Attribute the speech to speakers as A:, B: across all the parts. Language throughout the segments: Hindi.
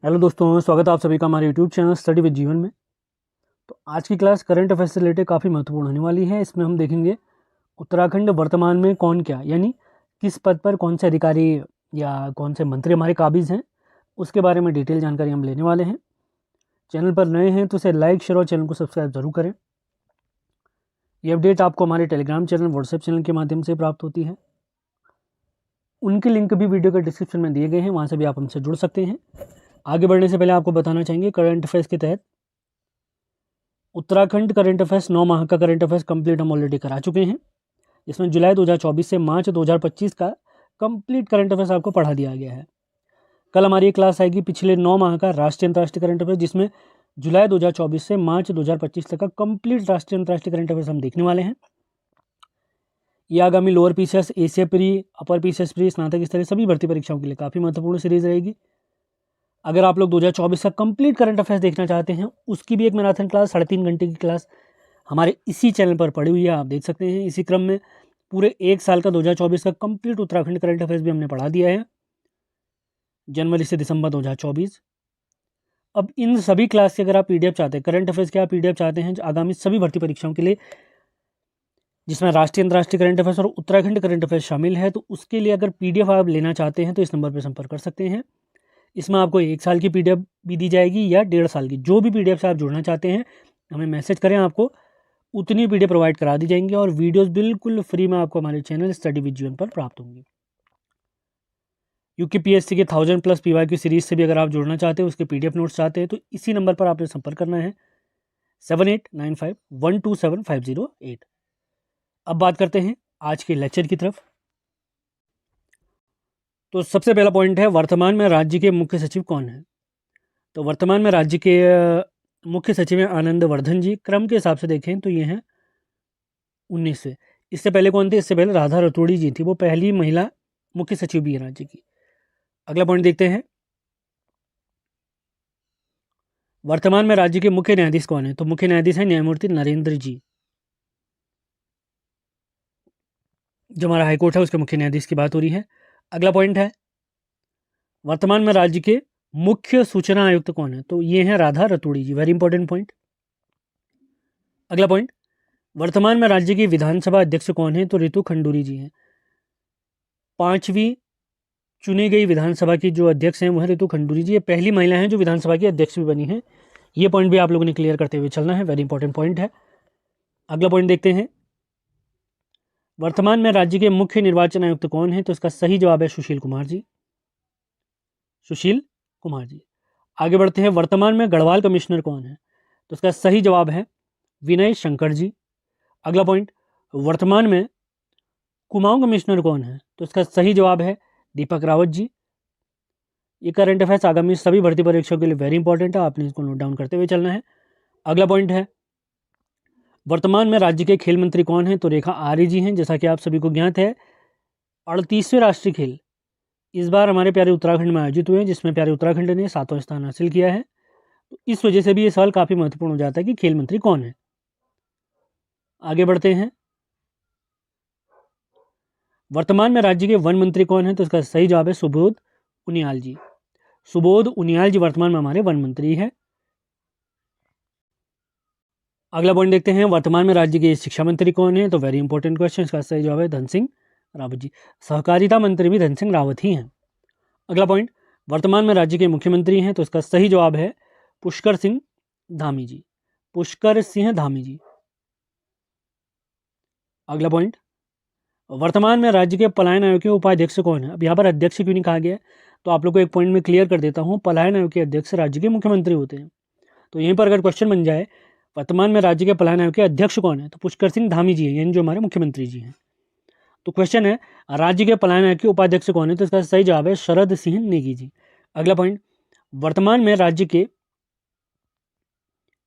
A: हेलो दोस्तों, स्वागत है आप सभी का हमारे यूट्यूब चैनल स्टडी विद जीवन में। तो आज की क्लास करंट अफेयर्स से रिलेटेड काफ़ी महत्वपूर्ण होने वाली है। इसमें हम देखेंगे उत्तराखंड वर्तमान में कौन क्या, यानी किस पद पर कौन से अधिकारी या कौन से मंत्री हमारे काबिज हैं, उसके बारे में डिटेल जानकारी हम लेने वाले हैं। चैनल पर नए हैं तो इसे लाइक, शेयर और चैनल को सब्सक्राइब जरूर करें। ये अपडेट आपको हमारे टेलीग्राम चैनल, व्हाट्सएप चैनल के माध्यम से प्राप्त होती है। उनके लिंक भी वीडियो के डिस्क्रिप्शन में दिए गए हैं, वहाँ से भी आप हमसे जुड़ सकते हैं। आगे बढ़ने से पहले आपको बताना चाहेंगे करंट अफेयर्स के तहत उत्तराखंड करंट अफेयर्स 9 माह का करंट अफेयर्स कंप्लीट हम ऑलरेडी करा चुके हैं। इसमें जुलाई 2024 से मार्च 2025 का कंप्लीट करंट अफेयर्स आपको पढ़ा दिया गया है। कल हमारी एक क्लास आएगी पिछले 9 माह का राष्ट्रीय अंतर्राष्ट्रीय करंट अफेयर्स, जिसमें जुलाई 2024 से मार्च 2025 तक का कंप्लीट राष्ट्रीय अंतर्राष्ट्रीय करंट अफेयर्स हम देखने वाले हैं। ये आगामी lower PCS, Asia pre, upper PCS pre, स्नातक स्तरीय सभी भर्ती परीक्षाओं के लिए काफ़ी महत्वपूर्ण सीरीज रहेगी। अगर आप लोग 2024 का कंप्लीट करंट अफेयर्स देखना चाहते हैं, उसकी भी एक मैराथन क्लास 3.5 घंटे की क्लास हमारे इसी चैनल पर पड़ी हुई है, आप देख सकते हैं। इसी क्रम में पूरे एक साल का 2024 का कंप्लीट उत्तराखंड करंट अफेयर्स भी हमने पढ़ा दिया है, जनवरी से दिसंबर 2024। अब इन सभी क्लास के अगर आप पीडीएफ चाहते हैं, करंट अफेयर्स के आप पीडीएफ चाहते हैं आगामी सभी भर्ती परीक्षाओं के लिए, जिसमें राष्ट्रीय अंतर्राष्ट्रीय करंट अफेयर्स और उत्तराखंड करंट अफेयर्स शामिल है, तो उसके लिए अगर पीडीएफ आप लेना चाहते हैं तो इस नंबर पर संपर्क कर सकते हैं। इसमें आपको 1 साल की पीडीएफ भी दी जाएगी या 1.5 साल की, जो भी पीडीएफ से आप जुड़ना चाहते हैं हमें मैसेज करें, आपको उतनी पीडीएफ प्रोवाइड करा दी जाएंगी और वीडियोस बिल्कुल फ्री में आपको हमारे चैनल स्टडी विद जीवन पर प्राप्त होंगी। यूकेपीएससी के 1000+ पीवाईक्यू सीरीज से भी अगर आप जुड़ना चाहते हैं, उसके पीडीएफ नोट्स चाहते हैं, तो इसी नंबर पर आपने संपर्क करना है 7895127508। अब बात करते हैं आज के लेक्चर की तरफ। तो सबसे पहला पॉइंट है, वर्तमान में राज्य के मुख्य सचिव कौन है। तो वर्तमान में राज्य के मुख्य सचिव हैं आनंद वर्धन जी। क्रम के हिसाब से देखें तो ये हैं 19वें। इससे पहले कौन थे? इससे पहले राधा रतूड़ी जी थी, वो पहली महिला मुख्य सचिव भी है राज्य की। अगला पॉइंट देखते हैं, वर्तमान में राज्य के मुख्य न्यायाधीश कौन है। तो मुख्य न्यायाधीश है न्यायमूर्ति नरेंद्र जी। जो हमारा हाईकोर्ट है उसके मुख्य न्यायाधीश की बात हो रही है। अगला पॉइंट है, वर्तमान में राज्य के मुख्य सूचना आयुक्त कौन है। तो ये हैं राधा रतूड़ी जी, वेरी इंपॉर्टेंट पॉइंट। अगला पॉइंट, वर्तमान में राज्य की विधानसभा अध्यक्ष कौन है। तो रितु खंडूरी जी हैं। 5वीं चुनी गई विधानसभा की जो अध्यक्ष हैं वो है रितु खंडूरी जी। ये पहली महिला हैं जो विधानसभा की अध्यक्ष भी बनी है। ये पॉइंट भी आप लोगों ने क्लियर करते हुए चलना है, वेरी इंपॉर्टेंट पॉइंट है। अगला पॉइंट देखते हैं, वर्तमान में राज्य के मुख्य निर्वाचन आयुक्त कौन है। तो इसका सही जवाब है सुशील कुमार जी। सुशील कुमार जी। आगे बढ़ते हैं, वर्तमान में गढ़वाल कमिश्नर कौन है। तो इसका सही जवाब है विनय शंकर जी। अगला पॉइंट, वर्तमान में कुमाऊं कमिश्नर कौन है। तो इसका सही जवाब है दीपक रावत जी। ये करंट अफेयर्स आगामी सभी भर्ती परीक्षाओं के लिए वेरी इंपॉर्टेंट है, आपने इसको नोट डाउन करते हुए चलना है। अगला पॉइंट है, वर्तमान में राज्य के खेल मंत्री कौन है। तो रेखा आर्य जी हैं। जैसा कि आप सभी को ज्ञात है, 38वें राष्ट्रीय खेल इस बार हमारे प्यारे उत्तराखंड में आयोजित हुए हैं, जिसमें प्यारे उत्तराखंड ने 7वां स्थान हासिल किया है। तो इस वजह से भी ये सवाल काफ़ी महत्वपूर्ण हो जाता है कि खेल मंत्री कौन है। आगे बढ़ते हैं, वर्तमान में राज्य के वन मंत्री कौन है। तो इसका सही जवाब है सुबोध उनियाल जी। सुबोध उनियाल जी वर्तमान में हमारे वन मंत्री हैं। अगला पॉइंट देखते हैं, वर्तमान में राज्य के शिक्षा मंत्री कौन है। तो वेरी इंपॉर्टेंट क्वेश्चन, इसका सही जवाब है धन सिंह रावत जी। सहकारिता मंत्री भी धन सिंह रावत ही हैं। अगला पॉइंट, वर्तमान में राज्य के मुख्यमंत्री हैं। तो इसका सही जवाब है पुष्कर सिंह धामी जी। पुष्कर सिंह धामी जी। अगला पॉइंट, वर्तमान में राज्य के पलायन आयोग के उपाध्यक्ष कौन है। अब यहाँ पर अध्यक्ष क्यों नहीं कहा गया है, तो आप लोग को एक पॉइंट में क्लियर कर देता हूँ। पलायन आयोग के अध्यक्ष राज्य के मुख्यमंत्री होते हैं। तो यहीं पर अगर क्वेश्चन बन जाए वर्तमान में राज्य के पलायन आयोग के अध्यक्ष कौन है, तो पुष्कर सिंह धामी जी है, यानी जो हमारे मुख्यमंत्री जी हैं। तो क्वेश्चन है, राज्य के पलायन आयोग के उपाध्यक्ष कौन है। तो इसका सही जवाब है शरद सिंह नेगी जी। अगला पॉइंट, वर्तमान में राज्य के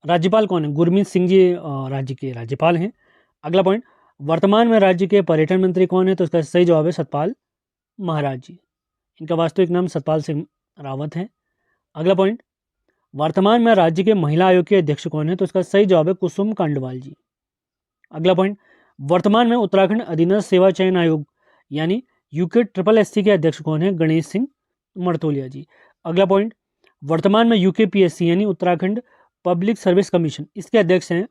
A: राज्यपाल कौन है। गुरमीत सिंह जी राज्य के राज्यपाल हैं। अगला पॉइंट, वर्तमान में राज्य के पर्यटन मंत्री कौन है। तो इसका सही जवाब है सतपाल महाराज जी। इनका वास्तविक नाम सतपाल सिंह रावत है। अगला पॉइंट, वर्तमान में राज्य के महिला आयोग के अध्यक्ष कौन है। तो इसका सही जवाब है कुसुम कांडवाल जी। अगला पॉइंट, वर्तमान में उत्तराखंड अधीनस्थ सेवा चयन आयोग यानी यूके SSSC के अध्यक्ष कौन है। गणेश सिंह मर्तोलिया जी। अगला पॉइंट, वर्तमान में यूकेपीएससी यानी उत्तराखंड पब्लिक सर्विस कमीशन, इसके अध्यक्ष हैं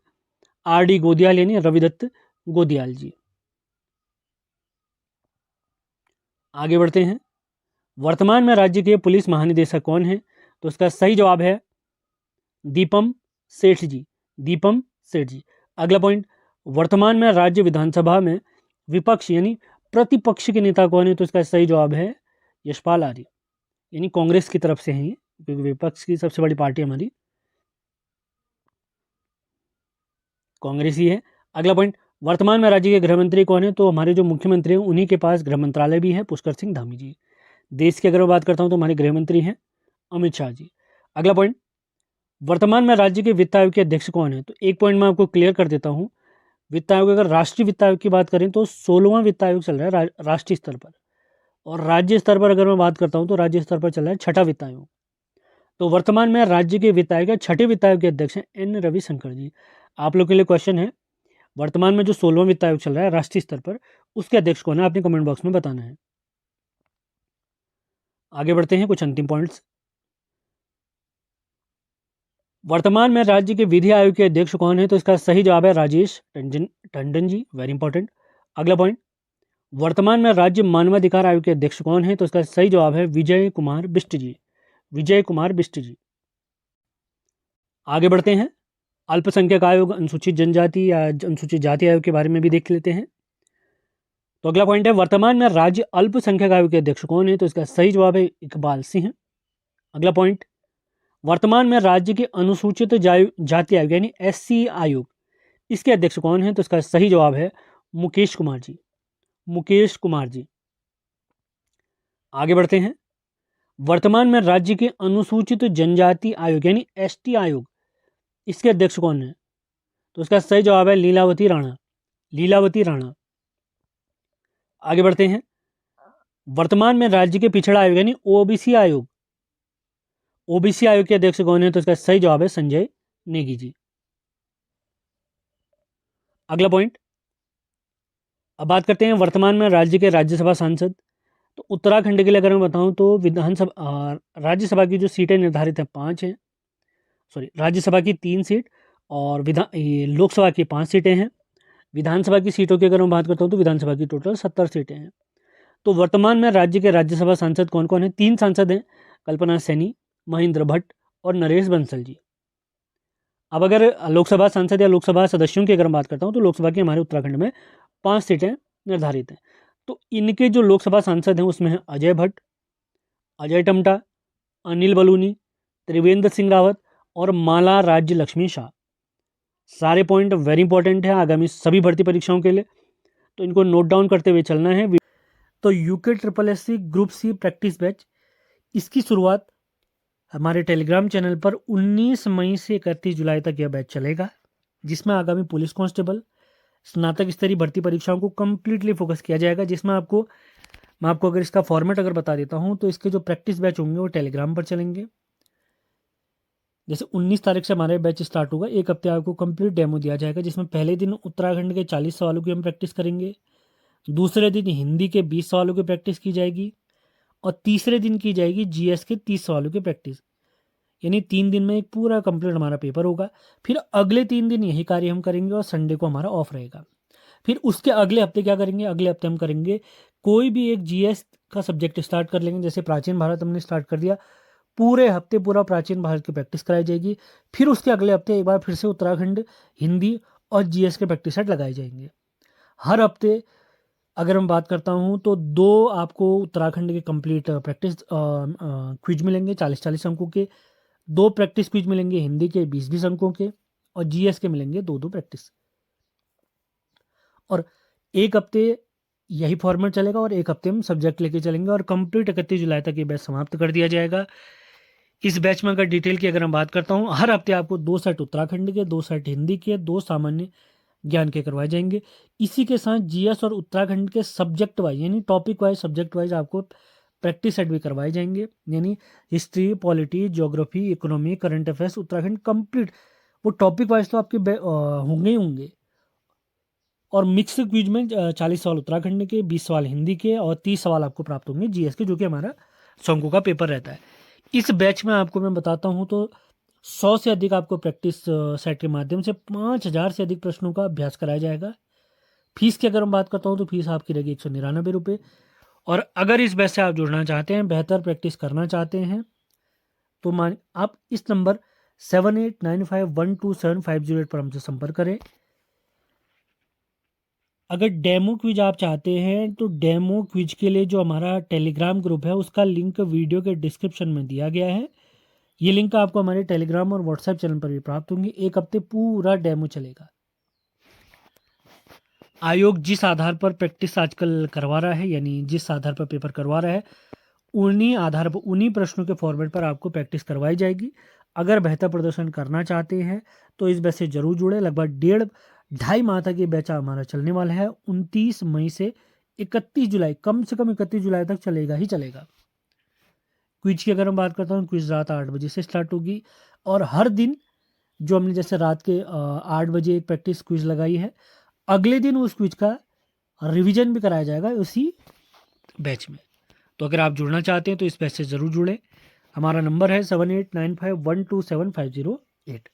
A: आर.डी. गोदियाल यानी रविदत्त गोदियाल जी। आगे बढ़ते हैं, वर्तमान में राज्य के पुलिस महानिदेशक कौन है? तो इसका सही जवाब है दीपम सेठ जी, दीपम सेठ जी। अगला पॉइंट, वर्तमान में राज्य विधानसभा में विपक्ष यानी प्रतिपक्ष के नेता कौन है? तो इसका सही जवाब है यशपाल आर्य, यानी कांग्रेस की तरफ से हैं ये, क्योंकि विपक्ष की सबसे बड़ी पार्टी हमारी कांग्रेस ही है। अगला पॉइंट, वर्तमान में राज्य के गृह मंत्री कौन है? तो हमारे जो मुख्यमंत्री हैं उन्हीं के पास गृह मंत्रालय भी है, पुष्कर सिंह धामी जी। देश की अगर मैं बात करता हूं तो हमारे गृह मंत्री हैं अमित शाह जी। अगला पॉइंट, वर्तमान में राज्य के वित्त आयोग के अध्यक्ष कौन है? तो एक पॉइंट मैं आपको क्लियर कर देता हूं, वित्त आयोग, अगर राष्ट्रीय वित्त आयोग की बात करें तो 16वां वित्त आयोग चल रहा है राष्ट्रीय स्तर पर, और राज्य स्तर पर अगर मैं बात करता हूं तो राज्य स्तर पर चल रहा है 6ठा वित्त आयोग। तो वर्तमान में राज्य के वित्त आयोग 6ठे वित्त आयोग के अध्यक्ष हैं एन रविशंकर जी। आप लोग के लिए क्वेश्चन है, वर्तमान में जो 16वां वित्त आयोग चल रहा है राष्ट्रीय स्तर पर, उसके अध्यक्ष कौन है? आपने कमेंट बॉक्स में बताना है। आगे बढ़ते हैं, कुछ अंतिम पॉइंट्स। वर्तमान में राज्य के विधि आयोग के अध्यक्ष कौन है? तो इसका सही जवाब है राजेश टंडन जी, वेरी इंपॉर्टेंट। अगला पॉइंट, वर्तमान में राज्य मानवाधिकार आयोग के अध्यक्ष कौन है? तो इसका सही जवाब है विजय कुमार बिष्ट जी, विजय कुमार बिष्ट जी। आगे बढ़ते हैं, अल्पसंख्यक आयोग, अनुसूचित जनजाति या अनुसूचित जाति आयोग के बारे में भी देख लेते हैं। तो अगला पॉइंट है, वर्तमान में राज्य अल्पसंख्यक आयोग के अध्यक्ष कौन है? तो इसका सही जवाब है इकबाल सिंह। अगला पॉइंट, वर्तमान में राज्य के अनुसूचित जाति आयोग यानी एससी आयोग, इसके अध्यक्ष कौन है? तो इसका सही जवाब है मुकेश कुमार जी, मुकेश कुमार जी। आगे बढ़ते हैं, वर्तमान में राज्य के अनुसूचित जनजाति आयोग यानी एसटी आयोग, इसके अध्यक्ष कौन है? तो इसका सही जवाब है लीलावती राणा, लीलावती राणा। आगे बढ़ते हैं, वर्तमान में राज्य के पिछड़ा आयोग यानी ओबीसी आयोग, ओबीसी आयोग के अध्यक्ष कौन है? तो इसका सही जवाब है संजय नेगी जी। अगला पॉइंट, अब बात करते हैं वर्तमान में राज्य के राज्यसभा सांसद। तो उत्तराखंड के लिए अगर मैं बताऊं तो विधानसभा राज्यसभा की जो सीटें निर्धारित हैं 5 हैं, सॉरी राज्यसभा की 3 सीट और लोकसभा की 5 सीटें हैं। विधानसभा की सीटों की अगर मैं बात करता हूं तो विधानसभा की टोटल 70 सीटें हैं। तो वर्तमान में राज्य के राज्यसभा सांसद कौन कौन है? 3 सांसद हैं, कल्पना सैनी, महेंद्र भट्ट और नरेश बंसल जी। अब अगर लोकसभा सांसद या लोकसभा सदस्यों की अगर मैं बात करता हूं तो लोकसभा की हमारे उत्तराखंड में 5 सीटें निर्धारित हैं। तो इनके जो लोकसभा सांसद हैं उसमें हैं अजय भट्ट, अजय टमटा, अनिल बलूनी, त्रिवेंद्र सिंह रावत और माला राज्य लक्ष्मी शाह। सारे पॉइंट वेरी इंपॉर्टेंट है आगामी सभी भर्ती परीक्षाओं के लिए, तो इनको नोट डाउन करते हुए चलना है। तो UK SSC group C practice batch, इसकी शुरुआत हमारे टेलीग्राम चैनल पर 19 मई से 31 जुलाई तक यह बैच चलेगा, जिसमें आगामी पुलिस कांस्टेबल स्नातक स्तरीय भर्ती परीक्षाओं को कम्प्लीटली फोकस किया जाएगा। जिसमें मैं आपको अगर इसका फॉर्मेट अगर बता देता हूं तो इसके जो प्रैक्टिस बैच होंगे वो टेलीग्राम पर चलेंगे। जैसे 19 तारीख से हमारा बैच स्टार्ट होगा, एक हफ्ते आपको कंप्लीट डेमो दिया जाएगा, जिसमें पहले दिन उत्तराखंड के 40 सवालों की हम प्रैक्टिस करेंगे, दूसरे दिन हिंदी के 20 सवालों की प्रैक्टिस की जाएगी और तीसरे दिन की जाएगी जीएस के 30 सवालों की प्रैक्टिस। यानी 3 दिन में एक पूरा कंप्लीट हमारा पेपर होगा। फिर अगले 3 दिन यही कार्य हम करेंगे और संडे को हमारा ऑफ रहेगा। फिर उसके अगले हफ्ते क्या करेंगे? अगले हफ्ते हम करेंगे कोई भी एक जीएस का सब्जेक्ट स्टार्ट कर लेंगे। जैसे प्राचीन भारत हमने स्टार्ट कर दिया, पूरे हफ्ते पूरा प्राचीन भारत की प्रैक्टिस कराई जाएगी। फिर उसके अगले हफ्ते एक बार फिर से उत्तराखंड, हिंदी और जीएस के प्रैक्टिस सेट लगाए जाएंगे। हर हफ्ते अगर मैं बात करता हूँ तो 2 आपको उत्तराखंड के कंप्लीट प्रैक्टिस क्विज मिलेंगे 40-40 अंकों के, 2 प्रैक्टिस क्विज मिलेंगे हिंदी के 20-20 अंकों के और जीएस के मिलेंगे 2-2 प्रैक्टिस। और एक हफ्ते यही फॉर्मेट चलेगा और एक हफ्ते हम सब्जेक्ट लेके चलेंगे और कंप्लीट 31 जुलाई तक ये बैच समाप्त कर दिया जाएगा। इस बैच में अगर डिटेल की अगर मैं बात करता हूँ, हर हफ्ते आपको 2 सेट उत्तराखंड के, 2 सेट हिंदी के, 2 सामान्य ज्ञान के करवाए जाएंगे। इसी के साथ जीएस और उत्तराखंड के सब्जेक्ट वाइज यानी टॉपिक वाइज सब्जेक्ट वाइज आपको प्रैक्टिस सेट भी करवाए जाएंगे। यानी history, polity, geography, economy, current affairs Uttarakhand complete, वो टॉपिक वाइज तो आपके होंगे ही होंगे। और मिक्स क्विज में 40 सवाल उत्तराखंड के, 20 सवाल हिंदी के और 30 सवाल आपको प्राप्त होंगे जीएस के, जो कि हमारा 100 अंकों का पेपर रहता है। इस बैच में आपको मैं बताता हूँ तो 100 से अधिक आपको प्रैक्टिस सेट के माध्यम से 5000 से अधिक प्रश्नों का अभ्यास कराया जाएगा। फीस की अगर मैं बात करता हूँ तो फीस आपकी रहेगी 199 रुपये। और अगर इस बैच से आप जुड़ना चाहते हैं, बेहतर प्रैक्टिस करना चाहते हैं, तो मान आप इस नंबर 7895127508 पर हमसे संपर्क करें। अगर डेमो क्विज आप चाहते हैं तो डेमो क्विज के लिए जो हमारा टेलीग्राम ग्रुप है उसका लिंक वीडियो के डिस्क्रिप्शन में दिया गया है। ये लिंक आपको हमारे टेलीग्राम और व्हाट्सएप चैनल पर भी प्राप्त होंगे। 1 हफ्ते पूरा डेमो चलेगा। आयोग जिस आधार पर प्रैक्टिस आजकल करवा रहा है, यानी जिस आधार पर पेपर करवा रहा है, उन्हीं आधार पर उन्हीं प्रश्नों के फॉर्मेट पर आपको प्रैक्टिस करवाई जाएगी। अगर बेहतर प्रदर्शन करना चाहते हैं तो इस बैच से जरूर जुड़े। लगभग 1.5-2.5 माह तक ये बैच हमारा चलने वाला है। 29 मई से 31 जुलाई, कम से कम 31 जुलाई तक चलेगा ही चलेगा। क्विज की अगर मैं बात करता हूँ, क्विज रात 8 बजे से स्टार्ट होगी और हर दिन जो हमने जैसे रात के 8 बजे एक प्रैक्टिस क्विज लगाई है, अगले दिन उस क्विज का रिवीजन भी कराया जाएगा उसी बैच में। तो अगर आप जुड़ना चाहते हैं तो इस बैच से ज़रूर जुड़ें। हमारा नंबर है 7895127508।